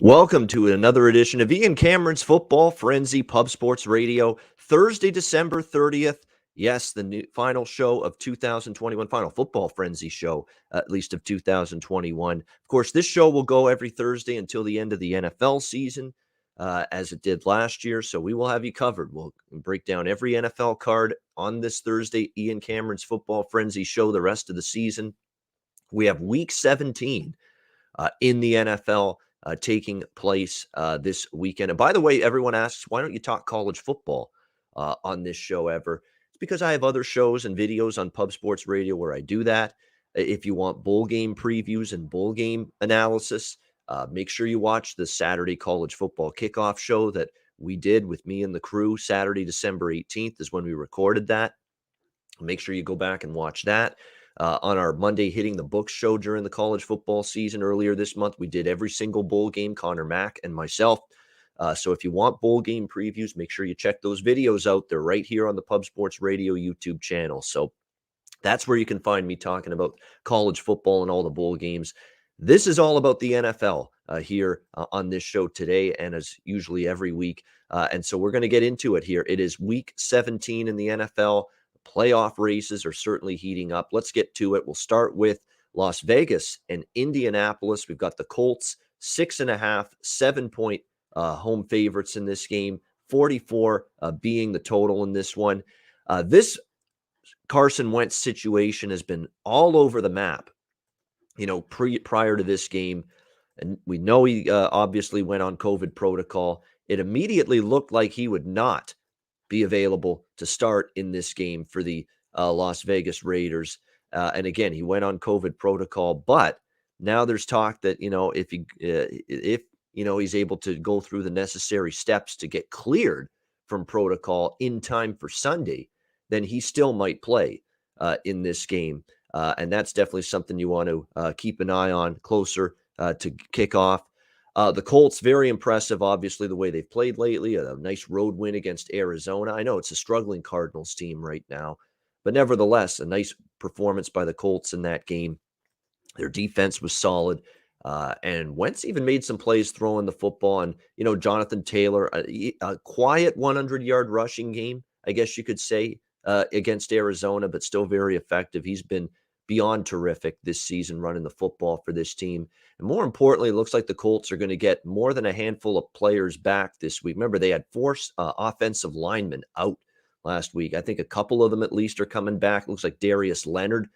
Welcome to another edition of Ian Cameron's Football Frenzy Pub Sports Radio, Thursday, December 30th. Yes, the new final show of 2021, final Football Frenzy show, at least of 2021. Of course, this show will go every Thursday until the end of the NFL season, as it did last year. So we will have you covered. We'll break down every NFL card on this Thursday, Ian Cameron's Football Frenzy show, the rest of the season. We have Week 17 in the NFL. Taking place this weekend. And by the way, everyone asks, why don't you talk college football on this show ever? It's because I have other shows and videos on Pub Sports Radio where I do that. If you want bowl game previews and bowl game analysis, make sure you watch the Saturday college football kickoff show that we did with me and the crew. Saturday, December 18th is when we recorded that. Make sure you go back and watch that. On our Monday Hitting the Books show during the college football season earlier this month, we did every single bowl game, Connor Mack and myself. So if you want bowl game previews, make sure you check those videos out. They're right here on the Pub Sports Radio YouTube channel. So that's where you can find me talking about college football and all the bowl games. This is all about the NFL here on this show today, and as usually every week. And so we're going to get into it here. It is Week 17 in the NFL. Playoff races are certainly heating up. Let's get to it. We'll start with Las Vegas and Indianapolis. We've got the Colts, 6.5, 7-point home favorites in this game, 44 being the total in this one. This Carson Wentz situation has been all over the map, prior to this game. And we know he obviously went on COVID protocol. It immediately looked like he would not be available to start in this game for the Las Vegas Raiders. And again, he went on COVID protocol, but now there's talk that, if he's able to go through the necessary steps to get cleared from protocol in time for Sunday, then he still might play in this game. And that's definitely something you want to keep an eye on closer to kick off. The Colts, very impressive, obviously, the way they've played lately. A nice road win against Arizona. I know it's a struggling Cardinals team right now, but nevertheless, a nice performance by the Colts in that game. Their defense was solid, and Wentz even made some plays throwing the football. And, Jonathan Taylor, a quiet 100-yard rushing game, I guess you could say, against Arizona, but still very effective. He's been beyond terrific this season running the football for this team. And more importantly, it looks like the Colts are going to get more than a handful of players back this week. Remember, they had 4 offensive linemen out last week. I think a couple of them at least are coming back. Looks like Darius Leonard,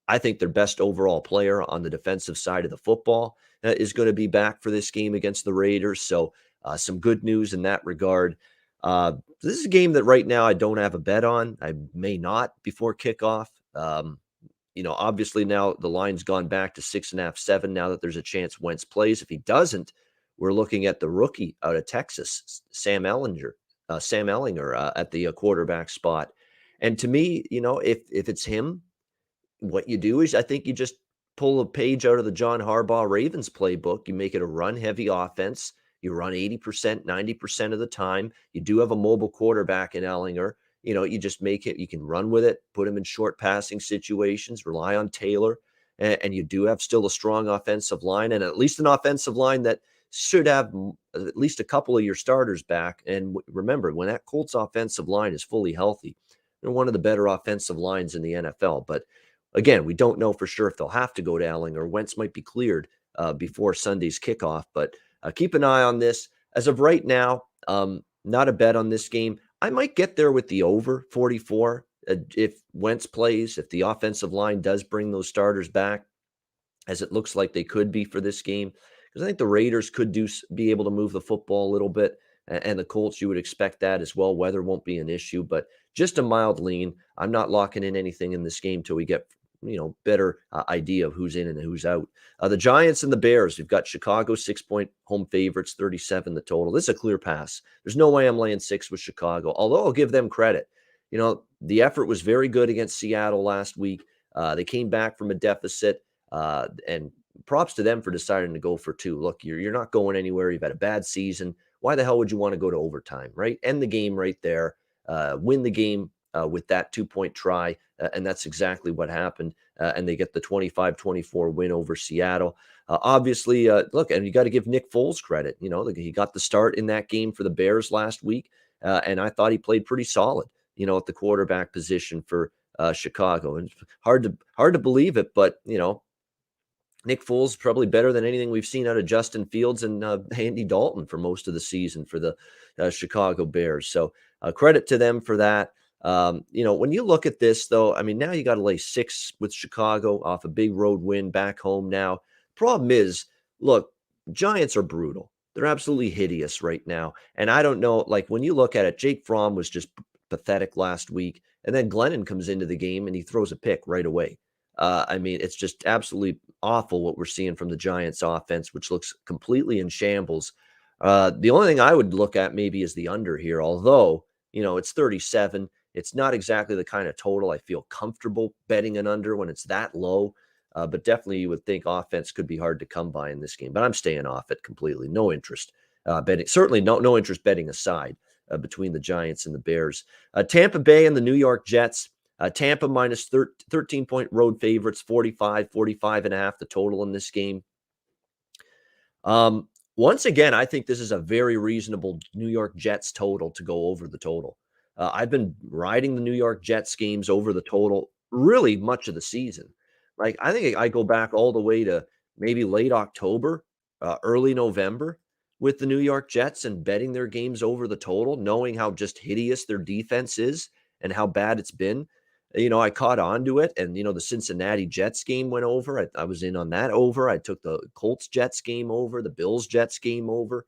I think their best overall player on the defensive side of the football, is going to be back for this game against the Raiders. So some good news in that regard. This is a game that right now I don't have a bet on. I may not before kickoff. Obviously now the line's gone back to 6.5, 7 now that there's a chance Wentz plays. If he doesn't, we're looking at the rookie out of Texas, Sam Ellinger at the quarterback spot. And to me, if it's him, what you do is I think you just pull a page out of the John Harbaugh Ravens playbook. You make it a run-heavy offense. You run 80%, 90% of the time. You do have a mobile quarterback in Ellinger. You just make it, you can run with it, put him in short passing situations, rely on Taylor, and you do have still a strong offensive line, and at least an offensive line that should have at least a couple of your starters back. And remember, when that Colts offensive line is fully healthy, they're one of the better offensive lines in the NFL. But again, we don't know for sure if they'll have to go to Ellinger. Wentz might be cleared before Sunday's kickoff, but keep an eye on this. As of right now, not a bet on this game. I might get there with the over 44 if Wentz plays, if the offensive line does bring those starters back, as it looks like they could be for this game. Because I think the Raiders could be able to move the football a little bit, and the Colts, you would expect that as well. Weather won't be an issue, but just a mild lean. I'm not locking in anything in this game till we get better idea of who's in and who's out. The Giants and the Bears, we've got Chicago 6-point home favorites, 37 the total. This is a clear pass. There's no way I'm laying 6 with Chicago, although I'll give them credit. The effort was very good against Seattle last week. They came back from a deficit, and props to them for deciding to go for 2. Look, you're not going anywhere. You've had a bad season. Why the hell would you want to go to overtime, right? End the game right there. Win the game with that 2-point try, and that's exactly what happened. And they get the 25-24 win over Seattle. Obviously, look, and you got to give Nick Foles credit. He got the start in that game for the Bears last week, and I thought he played pretty solid, at the quarterback position for Chicago. And hard to believe it, but Nick Foles probably better than anything we've seen out of Justin Fields and Andy Dalton for most of the season for the Chicago Bears. So credit to them for that. When you look at this, though, I mean, now you got to lay 6 with Chicago off a big road win back home now. Problem is, look, Giants are brutal. They're absolutely hideous right now. And I don't know, like when you look at it, Jake Fromm was just pathetic last week. And then Glennon comes into the game and he throws a pick right away. I mean, it's just absolutely awful what we're seeing from the Giants offense, which looks completely in shambles. The only thing I would look at maybe is the under here, although, it's 37. It's not exactly the kind of total I feel comfortable betting an under when it's that low. But definitely you would think offense could be hard to come by in this game. But I'm staying off it completely. No interest betting. Certainly no interest betting aside between the Giants and the Bears. Tampa Bay and the New York Jets. Tampa minus 13-point road favorites, 45 and a half the total in this game. Once again, I think this is a very reasonable New York Jets total to go over the total. I've been riding the New York Jets games over the total really much of the season. Like, I think I go back all the way to maybe late October, early November with the New York Jets and betting their games over the total, knowing how just hideous their defense is and how bad it's been. I caught on to it, and, the Cincinnati Jets game went over. I was in on that over. I took the Colts Jets game over, the Bills Jets game over.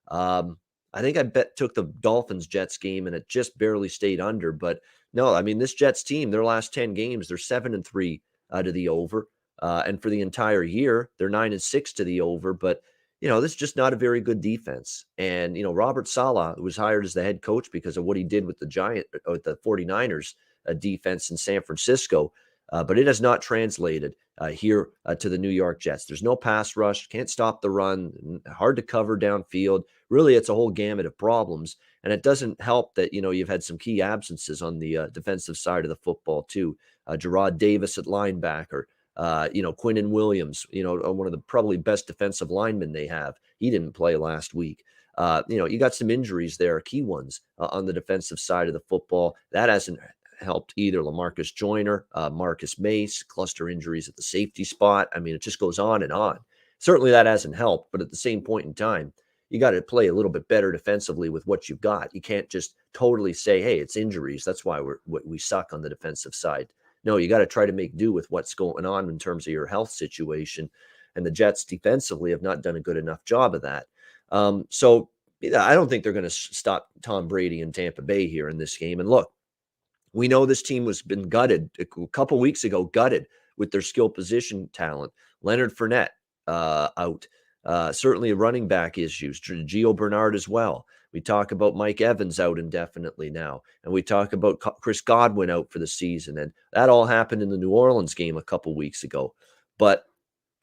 I think I took the Dolphins Jets game, and it just barely stayed under. But no, I mean, this Jets team, their last 10 games, they're 7-3 to the over. And for the entire year, they're 9-6 to the over. But, this is just not a very good defense. And, Robert Saleh was hired as the head coach because of what he did with the 49ers defense in San Francisco. But it has not translated here to the New York Jets. There's no pass rush, can't stop the run, hard to cover downfield. Really, it's a whole gamut of problems. And it doesn't help that, you've had some key absences on the defensive side of the football, too. Gerard Davis at linebacker, Quinnen Williams, one of the probably best defensive linemen they have. He didn't play last week. You got some injuries there, key ones on the defensive side of the football. That hasn't helped either. LaMarcus Joyner, Marcus Mace, cluster injuries at the safety spot. I mean, it just goes on and on. Certainly that hasn't helped, but at the same point in time, you got to play a little bit better defensively with what you've got. You can't just totally say, hey, it's injuries. That's why we suck on the defensive side. No, you got to try to make do with what's going on in terms of your health situation. And the Jets defensively have not done a good enough job of that. So I don't think they're going to stop Tom Brady and Tampa Bay here in this game. And look, we know this team was been gutted a couple weeks ago, gutted with their skill position talent. Leonard Fournette out. Certainly running back issues. Gio Bernard as well. We talk about Mike Evans out indefinitely now. And we talk about Chris Godwin out for the season. And that all happened in the New Orleans game a couple weeks ago. But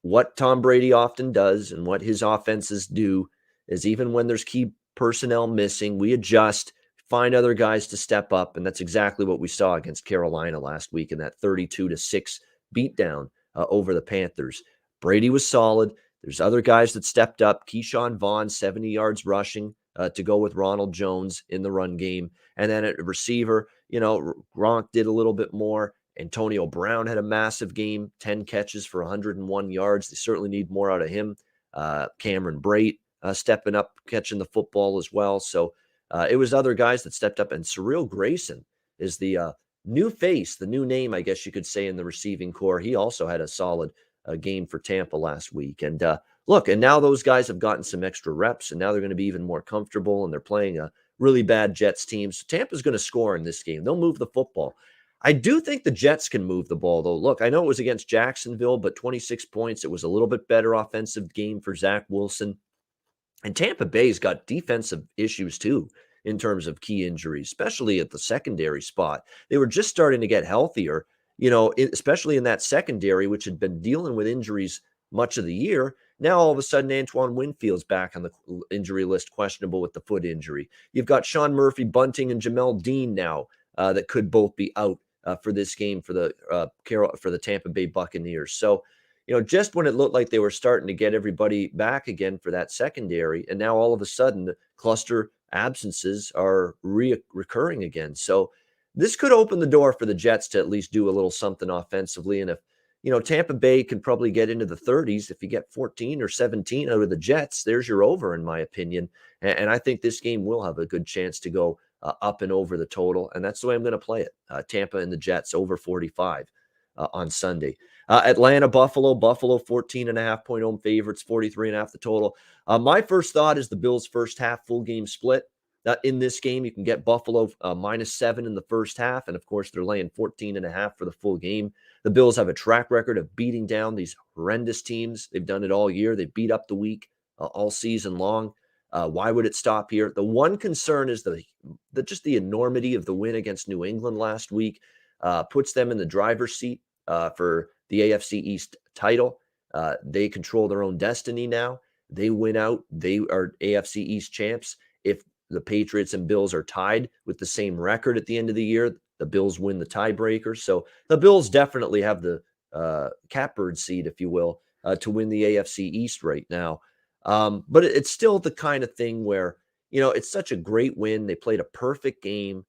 what Tom Brady often does and what his offenses do is even when there's key personnel missing, we adjust, find other guys to step up. And that's exactly what we saw against Carolina last week in that 32-6 beatdown over the Panthers. Brady was solid. There's other guys that stepped up. Keyshawn Vaughn, 70 yards rushing to go with Ronald Jones in the run game. And then at receiver, Gronk did a little bit more. Antonio Brown had a massive game, 10 catches for 101 yards. They certainly need more out of him. Cameron Brate stepping up, catching the football as well. So it was other guys that stepped up. And Cyril Grayson is the new face, the new name, I guess you could say, in the receiving core. He also had a solid game for Tampa last week. And look, and now those guys have gotten some extra reps, and now they're going to be even more comfortable, and they're playing a really bad Jets team. So Tampa's going to score in this game. They'll move the football. I do think the Jets can move the ball, though. Look, I know it was against Jacksonville, but 26 points. It was a little bit better offensive game for Zach Wilson. And Tampa Bay's got defensive issues, too, in terms of key injuries, especially at the secondary spot. They were just starting to get healthier, especially in that secondary, which had been dealing with injuries much of the year. Now, all of a sudden, Antoine Winfield's back on the injury list, questionable with the foot injury. You've got Sean Murphy, Bunting, and Jamel Dean now that could both be out for this game for the Tampa Bay Buccaneers. So, just when it looked like they were starting to get everybody back again for that secondary, and now all of a sudden the cluster absences are recurring again. So this could open the door for the Jets to at least do a little something offensively. And if, Tampa Bay can probably get into the 30s, if you get 14 or 17 out of the Jets, there's your over, in my opinion. And I think this game will have a good chance to go up and over the total. And that's the way I'm going to play it. Tampa and the Jets over 45 on Sunday. Atlanta, Buffalo, 14.5 point home favorites, 43.5 the total. My first thought is the Bills' first half full game split. In this game, you can get Buffalo -7 in the first half. And of course, they're laying 14.5 for the full game. The Bills have a track record of beating down these horrendous teams. They've done it all year. They beat up the weak all season long. Why would it stop here? The one concern is just the enormity of the win against New England last week puts them in the driver's seat for the AFC East title. They control their own destiny now. They win out. They are AFC East champs. If the Patriots and Bills are tied with the same record at the end of the year, the Bills win the tiebreaker. So the Bills definitely have the catbird seat, if you will, to win the AFC East right now. But it's still the kind of thing where, it's such a great win. They played a perfect game.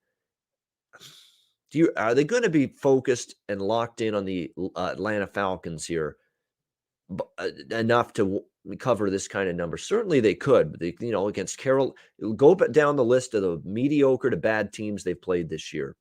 Are they going to be focused and locked in on the Atlanta Falcons here enough to cover this kind of number? Certainly they could. But against Carol, go down the list of the mediocre to bad teams they've played this year.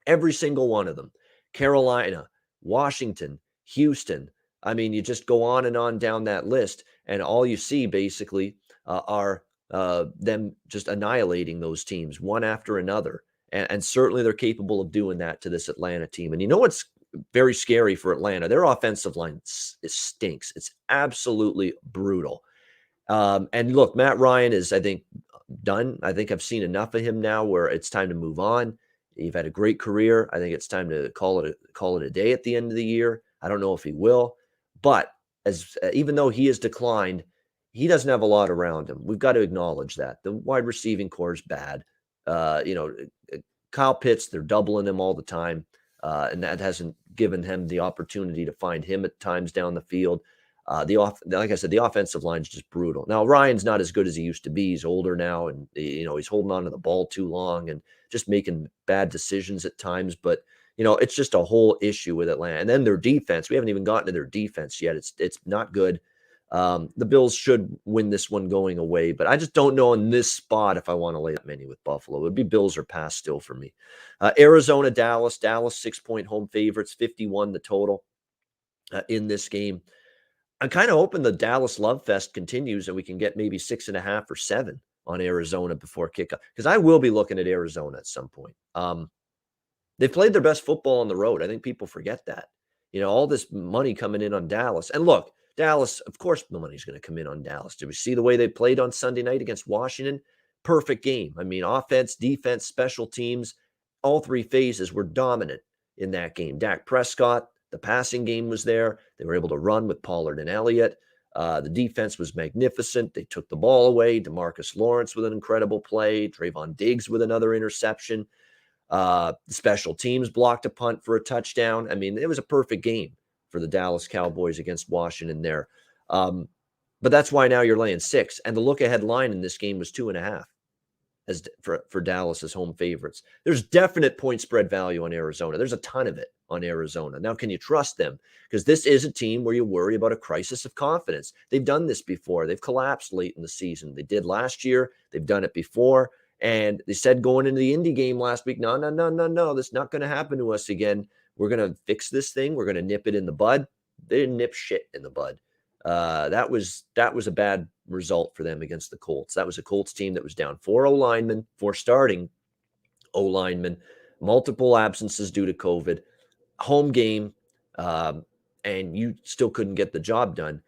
Every single one of them. Carolina, Washington, Houston. I mean, you just go on and on down that list, and all you see basically are them just annihilating those teams one after another. And certainly they're capable of doing that to this Atlanta team. And what's very scary for Atlanta? Their offensive line stinks. It's absolutely brutal. And look, Matt Ryan is, I think, done. I think I've seen enough of him now where it's time to move on. You've had a great career. I think it's time to call it a day at the end of the year. I don't know if he will, but even though he has declined, he doesn't have a lot around him. We've got to acknowledge that. The wide receiving core is bad. Kyle Pitts, they're doubling him all the time, and that hasn't given him the opportunity to find him at times down the field. Like I said, the offensive line is just brutal. Now, Ryan's not as good as he used to be. He's older now, and he's holding on to the ball too long and just making bad decisions at times. But it's just a whole issue with Atlanta. And then their defense, we haven't even gotten to their defense yet. It's not good. The Bills should win this one going away, but I just don't know in this spot if I want to lay that many with Buffalo. It would be Bills or pass still for me. Arizona, Dallas 6-point home favorites, 51 the total in this game. I'm kind of hoping the Dallas love fest continues and we can get maybe 6.5 or 7 on Arizona before kickoff, because I will be looking at Arizona at some point. They've played their best football on the road. I think people forget that. All this money coming in on Dallas. And look, Dallas, of course, the money's going to come in on Dallas. Did we see the way they played on Sunday night against Washington? Perfect game. I mean, offense, defense, special teams, all three phases were dominant in that game. Dak Prescott, the passing game was there. They were able to run with Pollard and Elliott. The defense was magnificent. They took the ball away. DeMarcus Lawrence with an incredible play. Trayvon Diggs with another interception. Special teams blocked a punt for a touchdown. I mean, it was a perfect game for the Dallas Cowboys against Washington there. But that's why now you're laying 6. And the look-ahead line in this game was 2.5 for Dallas as home favorites. There's definite point spread value on Arizona. There's a ton of it on Arizona. Now, can you trust them? Because this is a team where you worry about a crisis of confidence. They've done this before. They've collapsed late in the season. They did last year. They've done it before. And they said going into the Indy game last week, no, this is not going to happen to us again. We're going to fix this thing. We're going to nip it in the bud. They didn't nip shit in the bud. That was a bad result for them against the Colts. That was a Colts team that was down 4 starting O-linemen, multiple absences due to COVID, home game, and you still couldn't get the job done.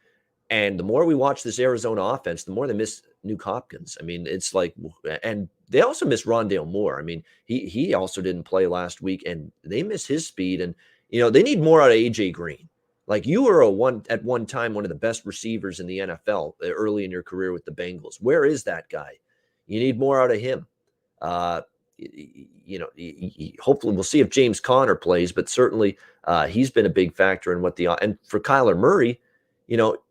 And the more we watch this Arizona offense, the more they miss Nuke Hopkins. I mean, it's like, and they also miss Rondale Moore. I mean, he also didn't play last week, and they miss his speed. And they need more out of AJ Green. Like, you were at one time one of the best receivers in the NFL early in your career with the Bengals. Where is that guy? You need more out of him. hopefully we'll see if James Conner plays, but certainly he's been a big factor in what and for Kyler Murray,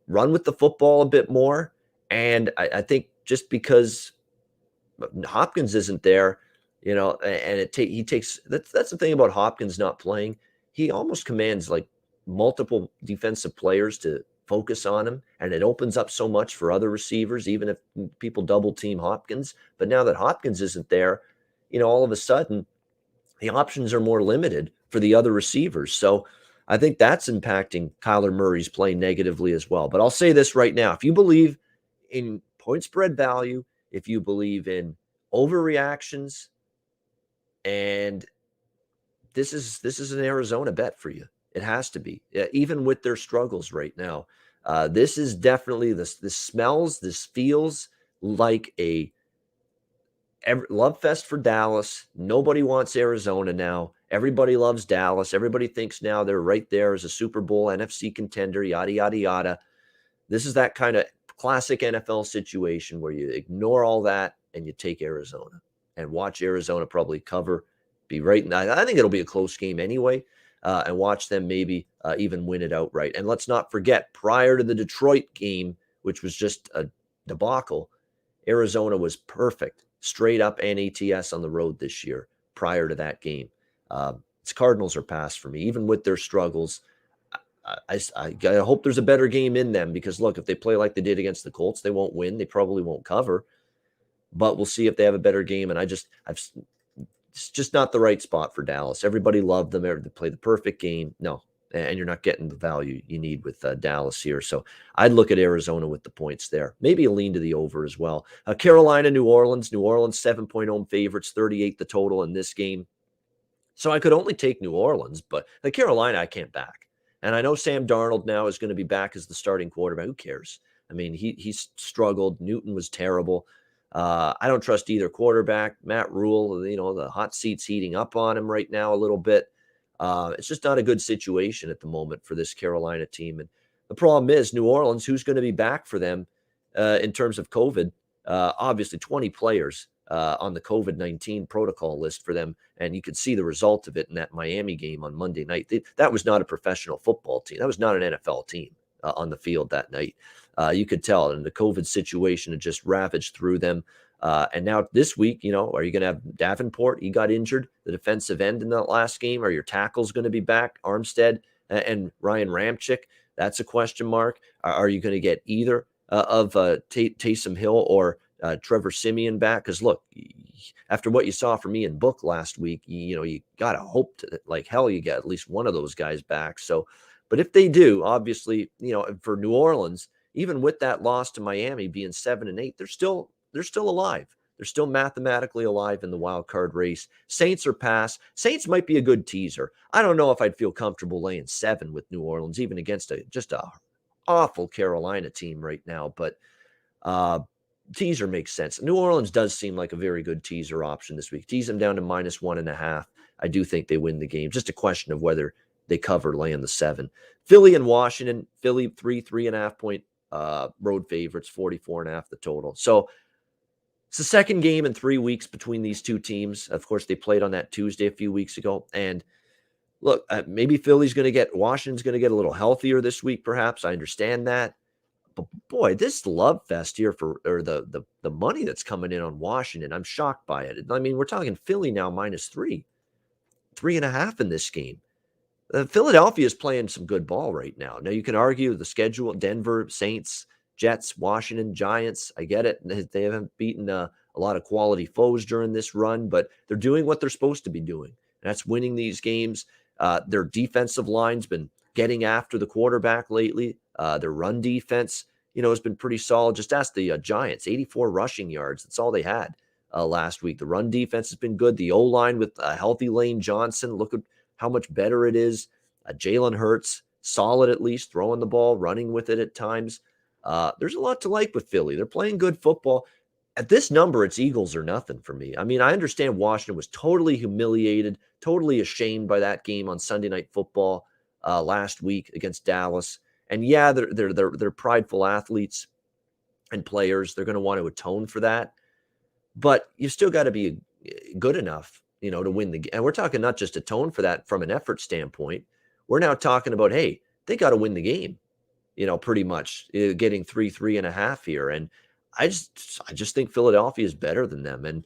run with the football a bit more. And I think just because Hopkins isn't there, and he takes that's the thing about Hopkins not playing. He almost commands like multiple defensive players to focus on him, and it opens up so much for other receivers, even if people double team Hopkins. But now that Hopkins isn't there, all of a sudden the options are more limited for the other receivers. So I think that's impacting Kyler Murray's play negatively as well. But I'll say this right now. If you believe in point spread value, if you believe in overreactions, and this is an Arizona bet for you. It has to be, even with their struggles right now. This is definitely this feels like a love fest for Dallas. Nobody wants Arizona now. Everybody loves Dallas. Everybody thinks now they're right there as a Super Bowl NFC contender, yada, yada, yada. This is that kind of classic NFL situation where you ignore all that and you take Arizona and watch Arizona probably cover, be right. And I think it'll be a close game anyway, and watch them maybe even win it outright. And let's not forget, prior to the Detroit game, which was just a debacle, Arizona was perfect, straight up NATS on the road this year prior to that game. Its Cardinals are past for me, even with their struggles. I hope there's a better game in them because, look, if they play like they did against the Colts, they won't win. They probably won't cover. But we'll see if they have a better game. And it's just not the right spot for Dallas. Everybody loved them. They play the perfect game. No, and you're not getting the value you need with Dallas here. So I'd look at Arizona with the points there. Maybe a lean to the over as well. Carolina, New Orleans. New Orleans, 7-point home favorites, 38 the total in this game. So I could only take New Orleans, but the Carolina I can't back. And I know Sam Darnold now is going to be back as the starting quarterback. Who cares? I mean, he's struggled. Newton was terrible. I don't trust either quarterback. Matt Rule, the hot seat's heating up on him right now a little bit. It's just not a good situation at the moment for this Carolina team. And the problem is New Orleans, who's going to be back for them in terms of COVID? Obviously 20 players on the COVID-19 protocol list for them. And you could see the result of it in that Miami game on Monday night. That was not a professional football team. That was not an NFL team on the field that night. You could tell, and the COVID situation had just ravaged through them. And now this week, are you going to have Davenport? He got injured, the defensive end in that last game. Are your tackles going to be back? Armstead and Ryan Ramczyk? That's a question mark. Are you going to get either of Taysom Hill or Trevor Siemian back? Because look, after what you saw from me in Book last week, you got to hope to, like hell you get at least one of those guys back. So, but if they do, obviously, for New Orleans, even with that loss to Miami being 7-8, they're still alive. They're still mathematically alive in the wild card race. Saints are past. Saints might be a good teaser. I don't know if I'd feel comfortable laying 7 with New Orleans, even against just a awful Carolina team right now. But teaser makes sense. New Orleans does seem like a very good teaser option this week. Tease them down to -1.5. I do think they win the game. Just a question of whether they cover laying the 7. Philly and Washington. Philly 3.5 point road favorites, 44.5 the total. So it's the second game in 3 weeks between these two teams. Of course, they played on that Tuesday a few weeks ago. And look, maybe Washington's going to get a little healthier this week, perhaps. I understand that. But boy, this love fest here the money that's coming in on Washington, I'm shocked by it. I mean, we're talking Philly now -3, 3.5 in this game. Philadelphia is playing some good ball right now. Now, you can argue the schedule: Denver, Saints, Jets, Washington, Giants. I get it. They haven't beaten a lot of quality foes during this run, but they're doing what they're supposed to be doing. And that's winning these games. Their defensive line's been getting after the quarterback lately. Their run defense, has been pretty solid. Just ask the Giants, 84 rushing yards. That's all they had last week. The run defense has been good. The O-line with a healthy Lane Johnson, look at how much better it is. Jalen Hurts, solid at least, throwing the ball, running with it at times. There's a lot to like with Philly. They're playing good football. At this number, it's Eagles or nothing for me. I mean, I understand Washington was totally humiliated, totally ashamed by that game on Sunday Night Football last week against Dallas. And yeah, they're prideful athletes and players. They're going to want to atone for that. But you still got to be good enough, to win the game. And we're talking not just atone for that from an effort standpoint. We're now talking about, hey, they got to win the game, pretty much getting 3.5 here. And I just think Philadelphia is better than them. And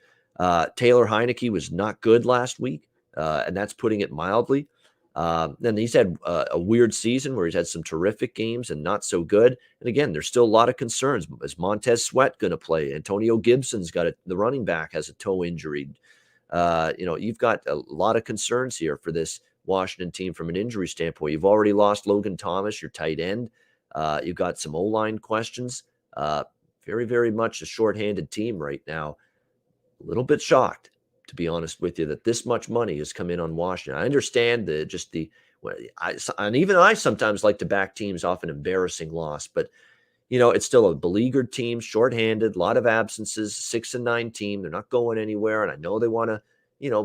Taylor Heineke was not good last week, and that's putting it mildly. Then he's had a weird season where he's had some terrific games and not so good. And again, there's still a lot of concerns. Is Montez Sweat going to play? Antonio Gibson's got the running back has a toe injury. You've got a lot of concerns here for this Washington team from an injury standpoint. You've already lost Logan Thomas, your tight end. You've got some O-line questions. Very, very much a shorthanded team right now. A little bit shocked, to be honest with you, that this much money has come in on Washington. I understand and even I sometimes like to back teams off an embarrassing loss, but it's still a beleaguered team, shorthanded, a lot of absences, 6-9 team. They're not going anywhere, and I know they want to,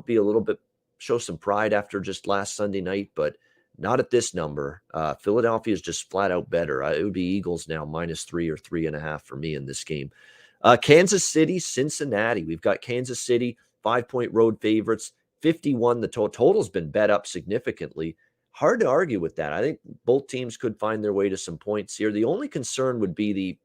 be a little bit, show some pride after just last Sunday night, but not at this number. Philadelphia is just flat out better. It would be Eagles now -3 or 3.5 for me in this game. Kansas City, Cincinnati. We've got Kansas City 5-point road favorites, 51. The total's been bet up significantly. Hard to argue with that. I think both teams could find their way to some points here. The only concern would be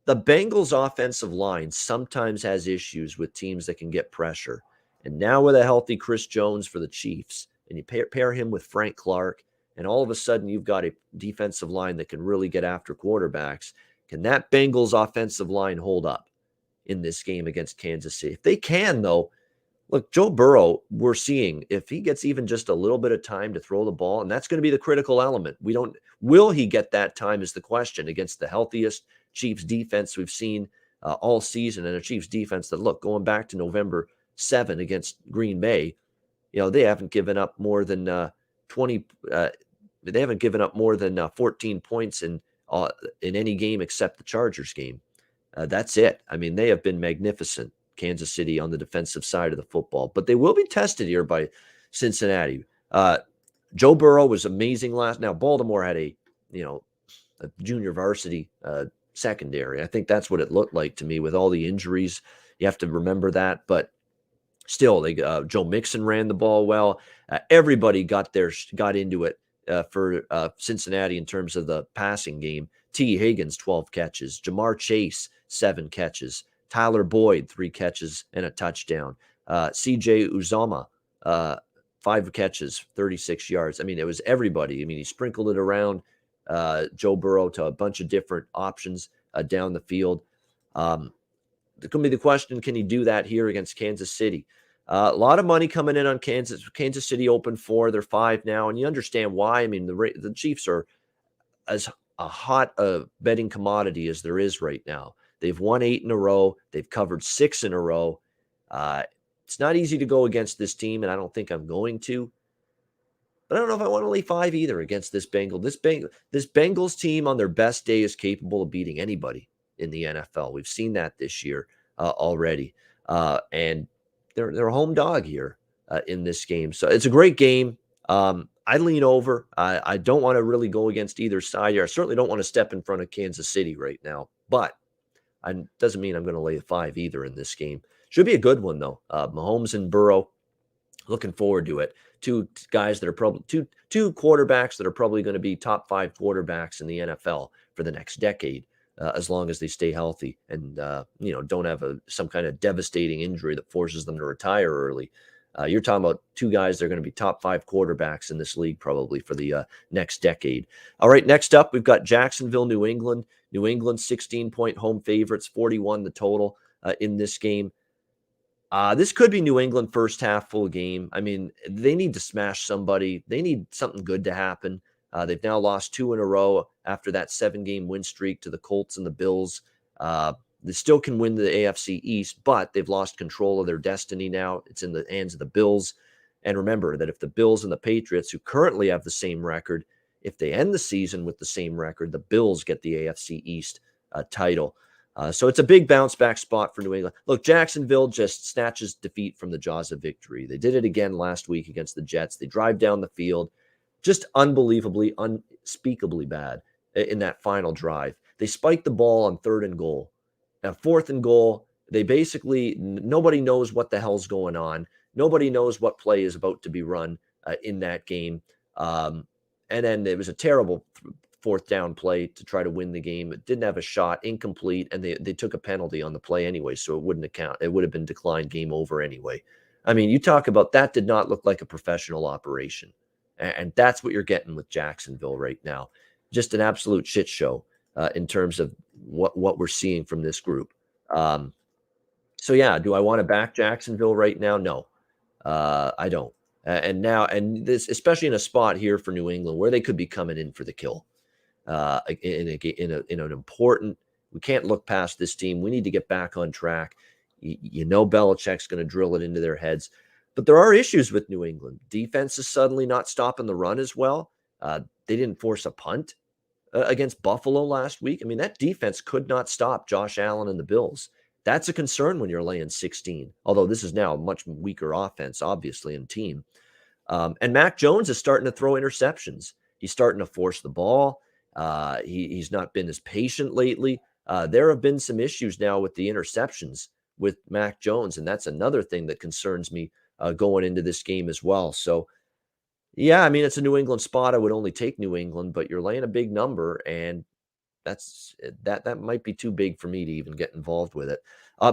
the Bengals offensive line sometimes has issues with teams that can get pressure. And now with a healthy Chris Jones for the Chiefs, and you pair him with Frank Clark, and all of a sudden you've got a defensive line that can really get after quarterbacks. Can that Bengals offensive line hold up in this game against Kansas City? If they can, though, look, Joe Burrow, we're seeing if he gets even just a little bit of time to throw the ball, and that's going to be the critical element. Will he get that time is the question against the healthiest Chiefs defense we've seen all season, and a Chiefs defense that, look, going back to November 7 against Green Bay, they haven't given up more than 20. They haven't given up more than 14 points in any game except the Chargers game. That's it. I mean, they have been magnificent, Kansas City, on the defensive side of the football. But they will be tested here by Cincinnati. Joe Burrow was amazing last. Now, Baltimore had a junior varsity secondary. I think that's what it looked like to me with all the injuries. You have to remember that. But still, Joe Mixon ran the ball well. Everybody got into it for Cincinnati in terms of the passing game. T. Higgins, 12 catches. Jamar Chase, 7 catches. Tyler Boyd, 3 catches and a touchdown. C.J. Uzomah, 5 catches, 36 yards. I mean, it was everybody. I mean, he sprinkled it around Joe Burrow to a bunch of different options down the field. There could be the question, can he do that here against Kansas City? A lot of money coming in on Kansas. Kansas City open 4. They're 5 now, and you understand why. I mean, the Chiefs are as a hot betting commodity as there is right now. They've won 8 in a row. They've covered 6 in a row. It's not easy to go against this team, and I don't think I'm going to. But I don't know if I want to lay 5 either against this Bengals. This Bengals team on their best day is capable of beating anybody in the NFL. We've seen that this year already. And they're a home dog here in this game. So it's a great game. I lean over. I don't want to really go against either side here. I certainly don't want to step in front of Kansas City right now. But doesn't mean I'm going to lay a 5 either in this game. Should be a good one, though. Mahomes and Burrow, looking forward to it. 2 guys that are probably two quarterbacks that are probably going to be top 5 quarterbacks in the NFL for the next decade. As long as they stay healthy and don't have some kind of devastating injury that forces them to retire early. You're talking about 2 guys that are going to be top 5 quarterbacks in this league probably for the next decade. All right, next up, we've got Jacksonville, New England. New England, 16-point home favorites, 41 the total in this game. This could be New England first half full game. I mean, they need to smash somebody. They need something good to happen. They've now lost 2 in a row after that 7-game win streak to the Colts and the Bills. They still can win the AFC East, but they've lost control of their destiny now. It's in the hands of the Bills. And remember that if the Bills and the Patriots, who currently have the same record, if they end the season with the same record, the Bills get the AFC East title. So it's a big bounce back spot for New England. Look, Jacksonville just snatches defeat from the jaws of victory. They did it again last week against the Jets. They drive down the field. Just unbelievably, unspeakably bad in that final drive. They spiked the ball on 3rd and goal. Now, 4th and goal, They basically, nobody knows what the hell's going on. Nobody knows what play is about to be run in that game. And then it was a terrible fourth down play to try to win the game. It didn't have a shot, incomplete, and they took a penalty on the play anyway, so it wouldn't account. It would have been declined, game over anyway. I mean, you talk about that did not look like a professional operation. And that's what you're getting with Jacksonville right now. Just an absolute shit show in terms of what we're seeing from this group. So yeah, do I want to back Jacksonville right now? No, I don't. And this, especially in a spot here for New England where they could be coming in for the kill, in an important. We can't look past this team. We need to get back on track. You know, Belichick's going to drill it into their heads, but there are issues with New England. Defense is suddenly not stopping the run as well. They didn't force a punt against Buffalo last week. I mean, that defense could not stop Josh Allen and the Bills. That's a concern when you're laying 16, although this is now a much weaker offense, obviously, and team. And Mac Jones is starting to throw interceptions. He's starting to force the ball. He's not been as patient lately. There have been some issues now with the interceptions with Mac Jones, and that's another thing that concerns me going into this game as well. So, yeah, I mean, it's a New England spot. I would only take New England, but you're laying a big number, and that might be too big for me to even get involved with it.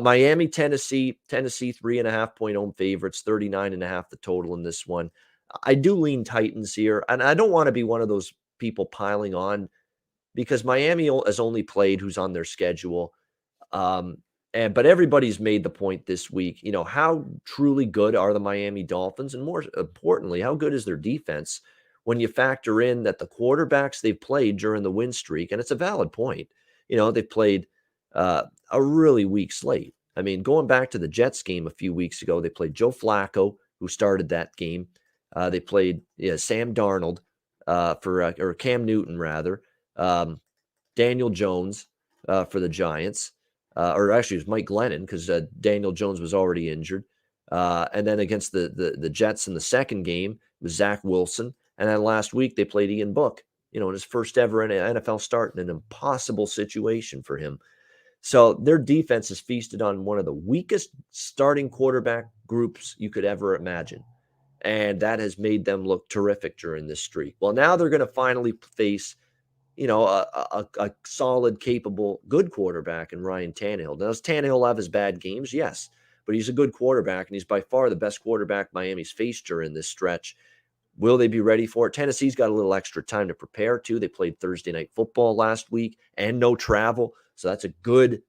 Miami, Tennessee, 3.5-point home favorites, 39.5 the total in this one. I do lean Titans here, and I don't want to be one of those people piling on because Miami has only played who's on their schedule. But everybody's made the point this week, you know, how truly good are the Miami Dolphins? And more importantly, how good is their defense when you factor in that the quarterbacks they've played during the win streak, and it's a valid point, you know, they've played a really weak slate. I mean, going back to the Jets game a few weeks ago, they played Joe Flacco, who started that game. They played Sam Darnold or Cam Newton, rather. Daniel Jones for the Giants. Or actually, it was Mike Glennon because Daniel Jones was already injured. And then against the Jets in the second game, it was Zach Wilson. And then last week, they played Ian Book, you know, in his first ever NFL start in an impossible situation for him. So their defense has feasted on one of the weakest starting quarterback groups you could ever imagine. And that has made them look terrific during this streak. Well, now they're going to finally face, you know, a solid, capable, good quarterback in Ryan Tannehill. Does Tannehill have his bad games? Yes, but he's a good quarterback, and he's by far the best quarterback Miami's faced during this stretch. Will they be ready for it? Tennessee's got a little extra time to prepare, too. They played Thursday Night Football last week and no travel, so that's a good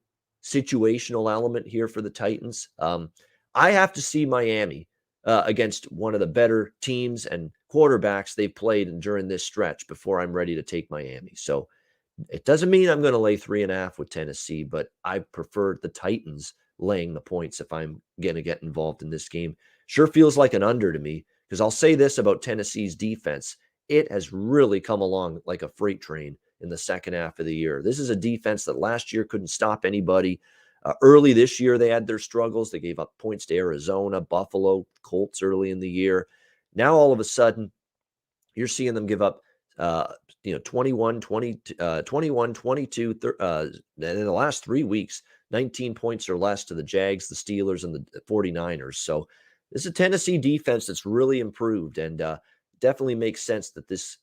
situational element here for the Titans. I have to see Miami against one of the better teams and quarterbacks they've played during this stretch before I'm ready to take Miami. So it doesn't mean I'm going to lay 3.5 with Tennessee, but I prefer the Titans laying the points if I'm going to get involved in this game. Sure feels like an under to me because I'll say this about Tennessee's defense. It has really come along like a freight train in the second half of the year. This is a defense that last year couldn't stop anybody. Early this year, they had their struggles. They gave up points to Arizona, Buffalo, Colts early in the year. Now, all of a sudden, you're seeing them give up, 21, 22, in the last 3 weeks, 19 points or less to the Jags, the Steelers, and the 49ers. So this is a Tennessee defense that's really improved and definitely makes sense that this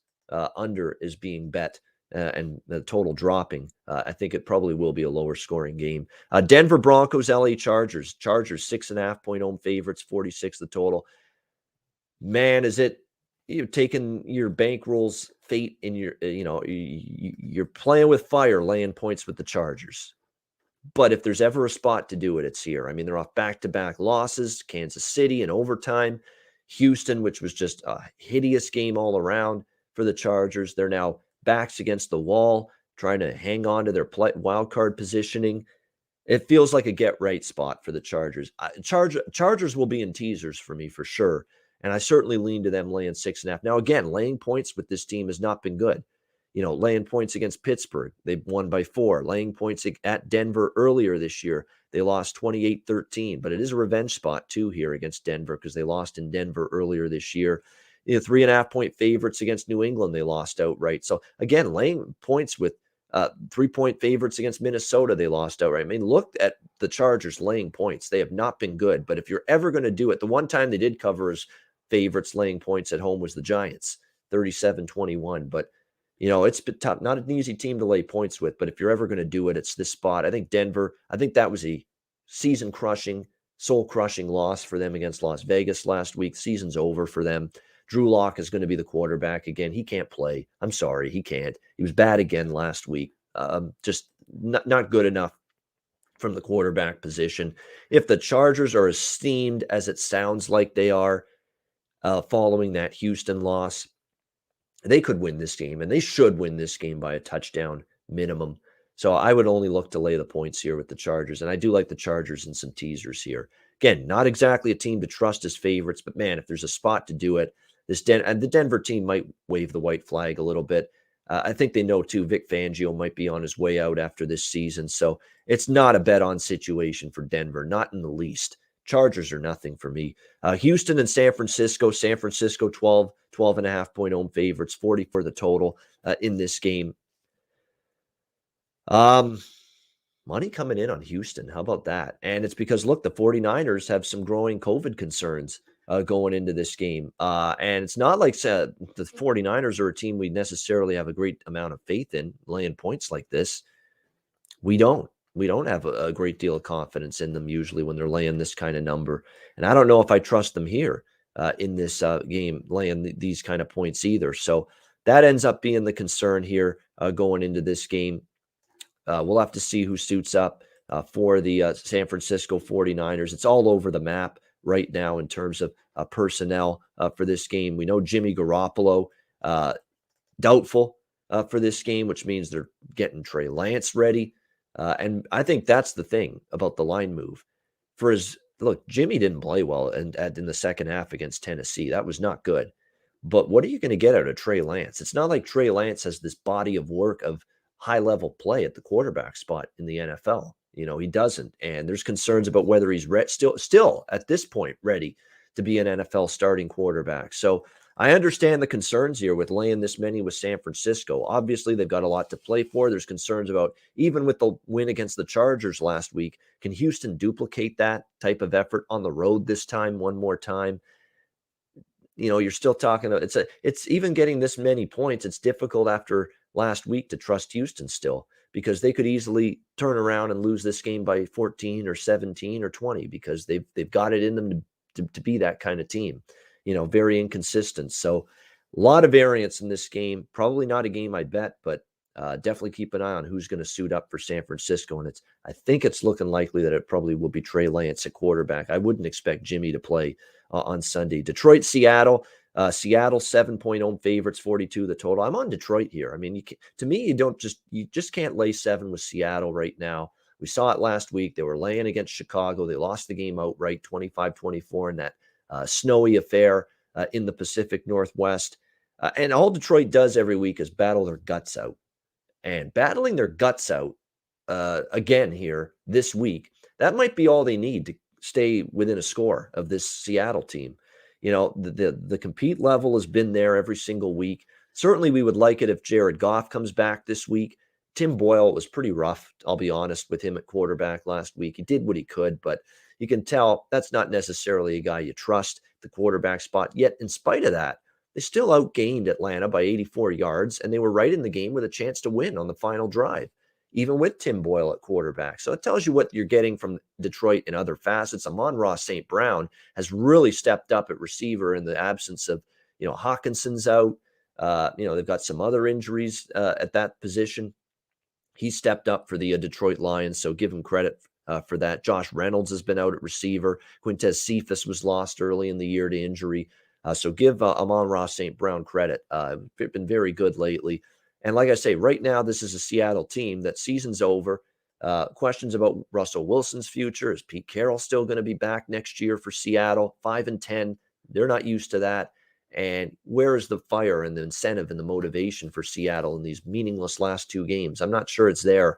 under is being bet and the total dropping. I think it probably will be a lower scoring game. Denver Broncos, LA Chargers. Chargers 6.5-point home favorites, 46 the total. Man, is it you're taking your bankroll's fate in your, you're playing with fire, laying points with the Chargers. But if there's ever a spot to do it, it's here. I mean, they're off back-to-back losses, Kansas City in overtime, Houston, which was just a hideous game all around for the Chargers. They're now backs against the wall, trying to hang on to their wild card positioning. It feels like a get-right spot for the Chargers. Chargers will be in teasers for me for sure, and I certainly lean to them laying 6.5. Now, again, laying points with this team has not been good. You know, laying points against Pittsburgh, they won by 4. Laying points at Denver earlier this year, they lost 28-13. But it is a revenge spot, too, here against Denver because they lost in Denver earlier this year. 3.5-point favorites against New England, they lost outright. So, again, laying points with 3-point favorites against Minnesota, they lost outright. I mean, look at the Chargers laying points. They have not been good. But if you're ever going to do it, the one time they did cover as favorites laying points at home was the Giants, 37-21. But, it's been tough. Not an easy team to lay points with. But if you're ever going to do it, it's this spot. I think Denver, that was a season-crushing, soul-crushing loss for them against Las Vegas last week. Season's over for them. Drew Lock is going to be the quarterback again. He can't play. I'm sorry, he can't. He was bad again last week. Just not good enough from the quarterback position. If the Chargers are as steamed as it sounds like they are following that Houston loss, they could win this game, and they should win this game by a touchdown minimum. So I would only look to lay the points here with the Chargers, and I do like the Chargers in some teasers here. Again, not exactly a team to trust as favorites, but man, if there's a spot to do it, and the Denver team might wave the white flag a little bit. I think they know, too, Vic Fangio might be on his way out after this season. So it's not a bet-on situation for Denver, not in the least. Chargers are nothing for me. Houston and San Francisco. San Francisco 12.5-point home favorites, 40 for the total in this game. Money coming in on Houston. How about that? And it's because, look, the 49ers have some growing COVID concerns going into this game. And it's not like the 49ers are a team we necessarily have a great amount of faith in laying points like this. We don't have a great deal of confidence in them usually when they're laying this kind of number. And I don't know if I trust them here in this game laying these kind of points either. So that ends up being the concern here going into this game. We'll have to see who suits up for the San Francisco 49ers. It's all over the map right now in terms of personnel for this game. We know Jimmy Garoppolo doubtful for this game, which means they're getting Trey Lance ready. And I think that's the thing about the line move. Look, Jimmy didn't play well in the second half against Tennessee. That was not good. But what are you going to get out of Trey Lance? It's not like Trey Lance has this body of work of high-level play at the quarterback spot in the NFL. He doesn't. And there's concerns about whether he's still at this point ready to be an NFL starting quarterback. So I understand the concerns here with laying this many with San Francisco. Obviously, they've got a lot to play for. There's concerns about, even with the win against the Chargers last week, can Houston duplicate that type of effort on the road this time, one more time? You're still talking about it's even getting this many points. It's difficult after last week to trust Houston still, because they could easily turn around and lose this game by 14 or 17 or 20 because they've got it in them to be that kind of team. Very inconsistent. So a lot of variance in this game. Probably not a game I bet, but definitely keep an eye on who's going to suit up for San Francisco. And I think it's looking likely that it probably will be Trey Lance at quarterback. I wouldn't expect Jimmy to play on Sunday. Detroit, Seattle. Seattle 7-point home favorites, 42 the total. I'm on Detroit here. I mean, you just can't lay 7 with Seattle right now. We saw it last week. They were laying against Chicago. They lost the game outright, 25-24 in that snowy affair in the Pacific Northwest. And all Detroit does every week is battle their guts out. And battling their guts out again here this week, that might be all they need to stay within a score of this Seattle team. The compete level has been there every single week. Certainly we would like it if Jared Goff comes back this week. Tim Boyle was pretty rough, I'll be honest, with him at quarterback last week. He did what he could, but you can tell that's not necessarily a guy you trust the quarterback spot. Yet, in spite of that, they still outgained Atlanta by 84 yards, and they were right in the game with a chance to win on the final drive, even with Tim Boyle at quarterback. So it tells you what you're getting from Detroit in other facets. Amon-Ra St. Brown has really stepped up at receiver in the absence of, Hawkinson's out. They've got some other injuries at that position. He stepped up for the Detroit Lions, so give him credit for that. Josh Reynolds has been out at receiver. Quintez Cephas was lost early in the year to injury. So give Amon-Ra St. Brown credit. Been very good lately. And like I say, right now, this is a Seattle team that season's over. Questions about Russell Wilson's future. Is Pete Carroll still going to be back next year for Seattle? 5-10. They're not used to that. And where is the fire and the incentive and the motivation for Seattle in these meaningless last 2 games? I'm not sure it's there.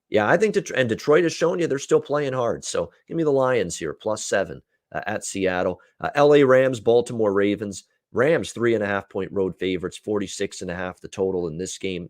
Yeah, I think Detroit has shown you they're still playing hard. So give me the Lions here, +7 at Seattle. LA Rams, Baltimore Ravens. Rams 3.5-point road favorites, 46.5 the total in this game.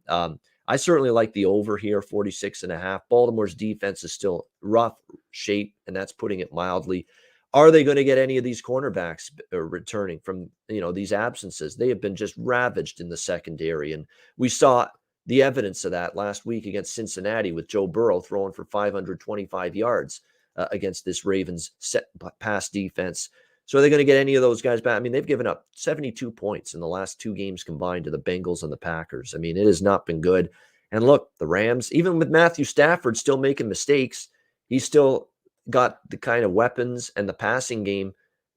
I certainly like the over here, 46.5. Baltimore's defense is still rough shape, and that's putting it mildly. Are they going to get any of these cornerbacks returning from, these absences? They have been just ravaged in the secondary, and we saw the evidence of that last week against Cincinnati with Joe Burrow throwing for 525 yards against this Ravens set pass defense. So are they going to get any of those guys back? I mean, they've given up 72 points in the last 2 games combined to the Bengals and the Packers. I mean, it has not been good. And look, the Rams, even with Matthew Stafford still making mistakes, he's still got the kind of weapons and the passing game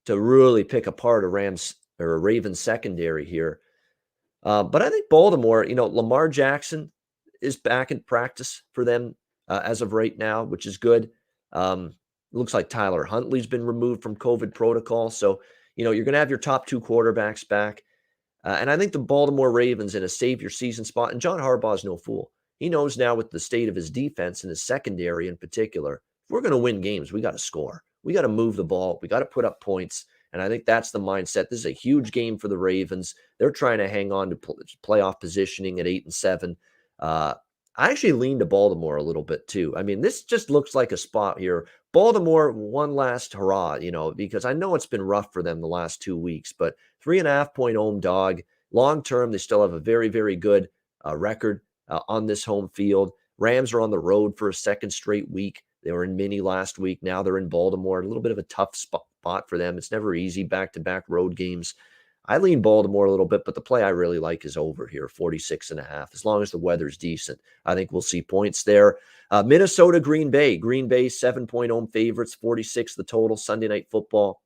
to really pick apart a Ravens secondary here. But I think Baltimore, Lamar Jackson is back in practice for them as of right now, which is good. Looks like Tyler Huntley's been removed from COVID protocol. So, you're going to have your top 2 quarterbacks back. And I think the Baltimore Ravens in a save your season spot. And John Harbaugh is no fool. He knows now with the state of his defense and his secondary in particular, if we're going to win games, we got to score. We got to move the ball. We got to put up points. And I think that's the mindset. This is a huge game for the Ravens. They're trying to hang on to playoff positioning at 8-7. I actually lean to Baltimore a little bit too. I mean, this just looks like a spot here. Baltimore, one last hurrah, because I know it's been rough for them the last 2 weeks, but 3.5-point home dog. Long term, they still have a very, very good record on this home field. Rams are on the road for a second straight week. They were in Mini last week. Now they're in Baltimore. A little bit of a tough spot for them. It's never easy back-to-back road games. I lean Baltimore a little bit, but the play I really like is over here, 46.5. As long as the weather's decent, I think we'll see points there. Minnesota, Green Bay. Green Bay, 7-point home favorites, 46 the total, Sunday Night Football.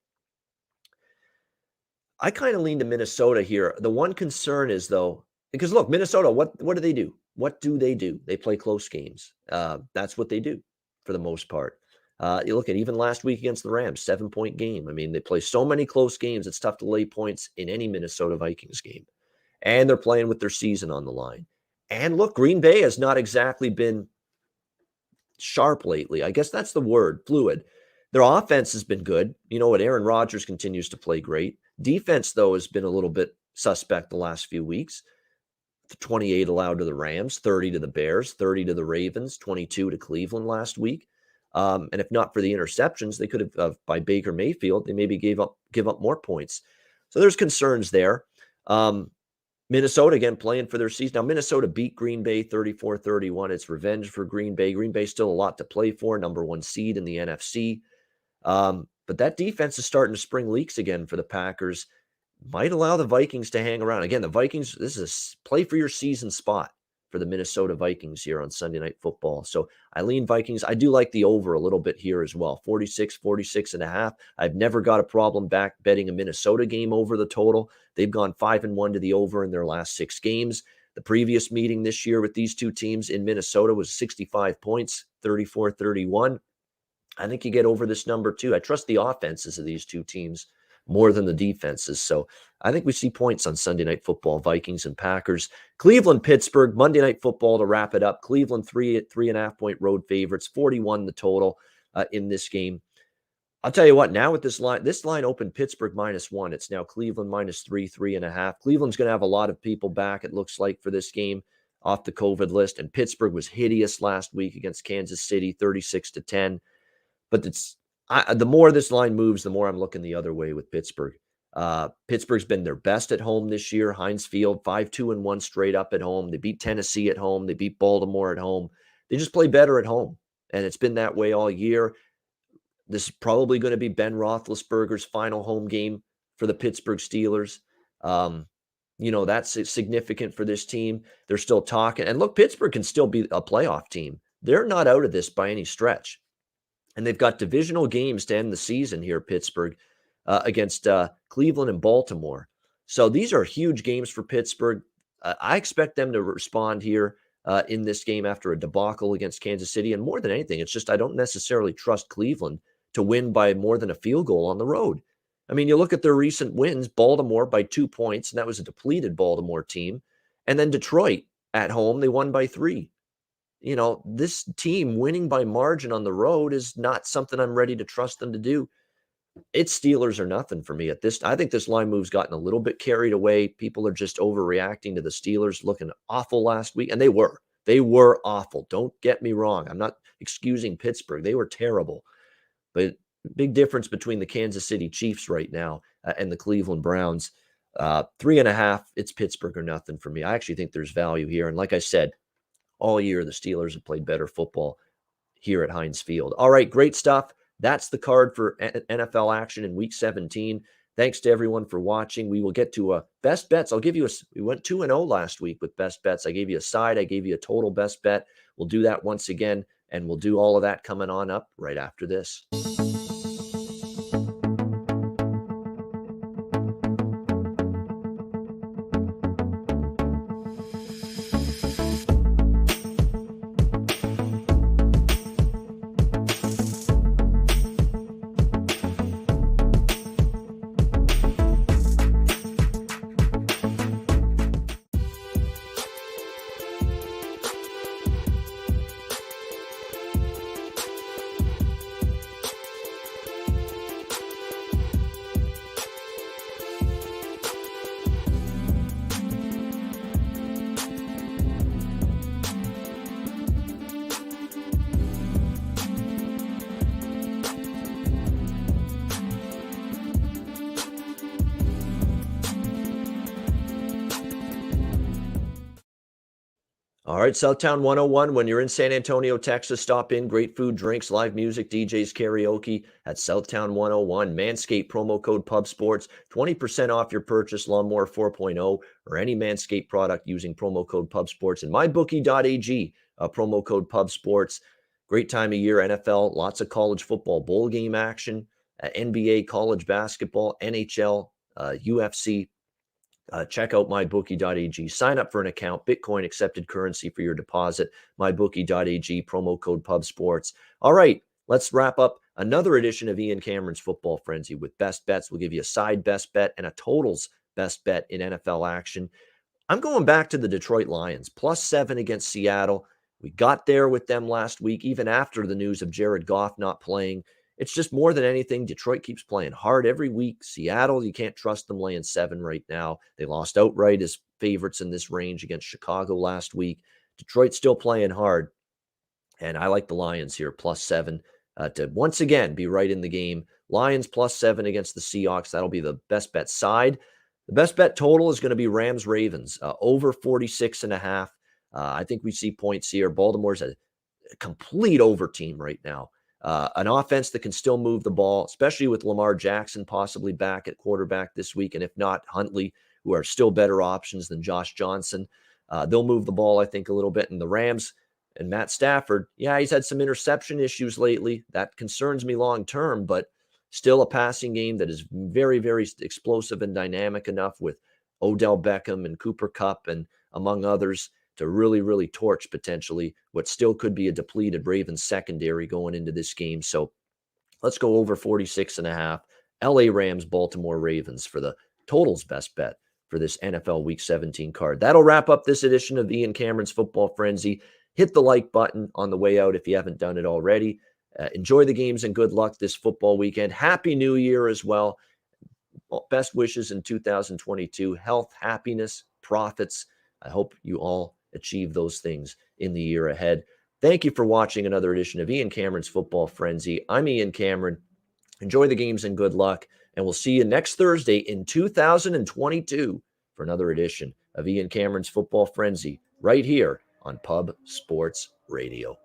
I kind of lean to Minnesota here. The one concern is, though, because look, Minnesota, what do they do? What do they do? They play close games. That's what they do for the most part. You look at even last week against the Rams, 7-point game. I mean, they play so many close games, it's tough to lay points in any Minnesota Vikings game. And they're playing with their season on the line. And look, Green Bay has not exactly been sharp lately. I guess that's the word, fluid. Their offense has been good. You know what? Aaron Rodgers continues to play great. Defense, though, has been a little bit suspect the last few weeks. 28 allowed to the Rams, 30 to the Bears, 30 to the Ravens, 22 to Cleveland last week. And if not for the interceptions, they could have, by Baker Mayfield, they maybe give up more points. So there's concerns there. Minnesota, again, playing for their season. Now, Minnesota beat Green Bay 34-31. It's revenge for Green Bay. Green Bay still a lot to play for, number 1 seed in the NFC. But that defense is starting to spring leaks again for the Packers. Might allow the Vikings to hang around. Again, the Vikings, this is a play for your season spot for the Minnesota Vikings here on Sunday Night Football. So I lean Vikings. I do like the over a little bit here as well. 46.5. I've never got a problem back betting a Minnesota game over the total. They've gone 5-1 to the over in their last 6 games. The previous meeting this year with these two teams in Minnesota was 65 points, 34-31. I think you get over this number too. I trust the offenses of these two teams more than the defenses. So I think we see points on Sunday Night Football, Vikings and Packers. Cleveland, Pittsburgh, Monday Night Football to wrap it up. Cleveland 3.5-point road favorites, 41 the total in this game. I'll tell you what, now with this line opened Pittsburgh -1. It's now Cleveland -3, 3.5. Cleveland's going to have a lot of people back, it looks like, for this game off the COVID list. And Pittsburgh was hideous last week against Kansas City, 36-10. But the more this line moves, the more I'm looking the other way with Pittsburgh. Pittsburgh's been their best at home this year. Heinz Field, 5-2-1 straight up at home. They beat Tennessee at home. They beat Baltimore at home. They just play better at home. And it's been that way all year. This is probably going to be Ben Roethlisberger's final home game for the Pittsburgh Steelers. That's significant for this team. They're still talking. And look, Pittsburgh can still be a playoff team. They're not out of this by any stretch. And they've got divisional games to end the season here, Pittsburgh, against Cleveland and Baltimore. So these are huge games for Pittsburgh. I expect them to respond here in this game after a debacle against Kansas City. And more than anything, it's just I don't necessarily trust Cleveland to win by more than a field goal on the road. I mean, you look at their recent wins, Baltimore by 2 points, and that was a depleted Baltimore team. And then Detroit at home, they won by 3. This team winning by margin on the road is not something I'm ready to trust them to do. It's Steelers or nothing for me at this. I think this line move's gotten a little bit carried away. People are just overreacting to the Steelers looking awful last week, and they were. They were awful. Don't get me wrong. I'm not excusing Pittsburgh. They were terrible. But big difference between the Kansas City Chiefs right now and the Cleveland Browns. 3.5, it's Pittsburgh or nothing for me. I actually think there's value here. And like I said, all year the Steelers have played better football here at Heinz Field. All right, great stuff. That's the card for NFL action in Week 17. Thanks to everyone for watching. We will get to best bets. I'll give you we went 2-0 last week with best bets. I gave you a side. I gave you a total best bet. We'll do that once again, and we'll do all of that coming on up right after this. All right, Southtown 101. When you're in San Antonio, Texas, stop in. Great food, drinks, live music, DJs, karaoke at Southtown 101. Manscaped promo code PubSports. 20% off your purchase, Lawnmower 4.0, or any Manscaped product using promo code PubSports. And mybookie.ag, promo code PubSports. Great time of year, NFL, lots of college football, bowl game action, NBA, college basketball, NHL, UFC. Check out mybookie.ag. Sign up for an account. Bitcoin accepted currency for your deposit. Mybookie.ag, promo code PubSports. All right, let's wrap up another edition of Ian Cameron's Football Frenzy with best bets. We'll give you a side best bet and a totals best bet in NFL action. I'm going back to the Detroit Lions, +7 against Seattle. We got there with them last week, even after the news of Jared Goff not playing. It's just more than anything, Detroit keeps playing hard every week. Seattle, you can't trust them laying 7 right now. They lost outright as favorites in this range against Chicago last week. Detroit's still playing hard, and I like the Lions here, +7 to once again be right in the game. Lions +7 against the Seahawks. That'll be the best bet side. The best bet total is going to be Rams-Ravens, over 46.5. I think we see points here. Baltimore's a complete over team right now. An offense that can still move the ball, especially with Lamar Jackson possibly back at quarterback this week. And if not, Huntley, who are still better options than Josh Johnson. They'll move the ball, I think, a little bit. And the Rams and Matt Stafford, yeah, he's had some interception issues lately. That concerns me long term, but still a passing game that is very, very explosive and dynamic enough with Odell Beckham and Cooper Kupp and among others to really, really torch potentially what still could be a depleted Ravens secondary going into this game. So let's go over 46.5. LA Rams, Baltimore Ravens for the totals best bet for this NFL Week 17 card. That'll wrap up this edition of Ian Cameron's Football Frenzy. Hit the like button on the way out if you haven't done it already. Enjoy the games and good luck this football weekend. Happy New Year as well. Best wishes in 2022. Health, happiness, profits. I hope you all achieve those things in the year ahead. Thank you for watching another edition of Ian Cameron's Football Frenzy. I'm Ian Cameron. Enjoy the games and good luck. And we'll see you next Thursday in 2022 for another edition of Ian Cameron's Football Frenzy right here on Pub Sports Radio.